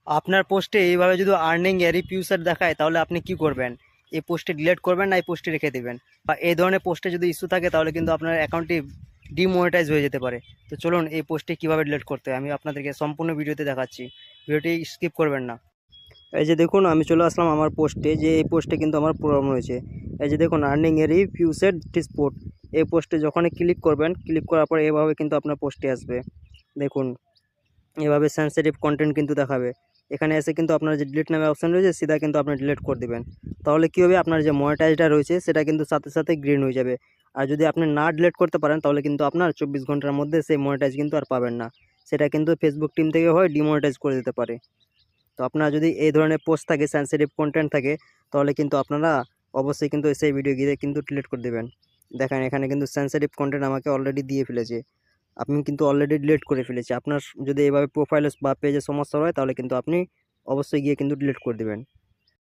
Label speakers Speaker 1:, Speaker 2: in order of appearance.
Speaker 1: আপনার পোস্টে এইভাবে যদি আর্নিং রিভিউসার দেখায় তাহলে আপনি কি করবেন? এই পোস্টে ডিলিট করবেন না এই পোস্টে রেখে দিবেন? বা এই ধরনের পোস্টে যদি ইস্যু থাকে তাহলে কিন্তু আপনার অ্যাকাউন্টটি ডিমনিটাইজ হয়ে যেতে পারে। তো চলুন এই পোস্টে কিভাবে ডিলিট করতে হয় আমি আপনাদেরকে সম্পূর্ণ ভিডিওতে দেখাচ্ছি। ভিডিওটি স্কিপ করবেন না। এই যে দেখুন আমি চলে আসলাম আমার পোস্টে, যে এই পোস্টে কিন্তু আমার প্রবলেম হয়েছে। এই যে দেখুন আর্নিং রিভিউসেড স্পোর্ট, এই পোস্টে যখনই ক্লিক করবেন, ক্লিক করার পরে এভাবে কিন্তু আপনার পোস্টে আসবে। দেখুন এভাবে সেনসিটিভ কন্টেন্ট কিন্তু দেখাবে। এখানে এসে কিন্তু আপনার যে ডিলিট নামে অপশন রয়েছে সেটা কিন্তু আপনি ডিলিট করে দিবেন। তাহলে কী হবে, আপনার যে মনিটাইজটা রয়েছে সেটা কিন্তু সাথে সাথে গ্রিন হয়ে যাবে। আর যদি আপনি না ডিলিট করতে পারেন তাহলে কিন্তু আপনার 24 ঘন্টার মধ্যে সেই মনিটাইজ কিন্তু আর পাবেন না। সেটা কিন্তু ফেসবুক টিম থেকে হয় ডিমনিটাইজ করে দিতে পারে। তো আপনার যদি এই ধরনের পোস্ট থাকে, সেনসিটিভ কন্টেন্ট থাকে, তাহলে কিন্তু আপনারা অবশ্যই কিন্তু সেই ভিডিও গিয়ে কিন্তু ডিলিট করে দেবেন। দেখেন এখানে কিন্তু সেনসিটিভ কন্টেন্ট আমাকে অলরেডি দিয়ে ফেলেছে। আমি কিন্তু অলরেডি ডিলিট করে ফেলেছি। আপনার যদি এভাবে প্রোফাইলে বা পেজে সমস্যা হয় তাহলে কিন্তু আপনি অবশ্যই গিয়ে কিন্তু ডিলিট করে দেবেন।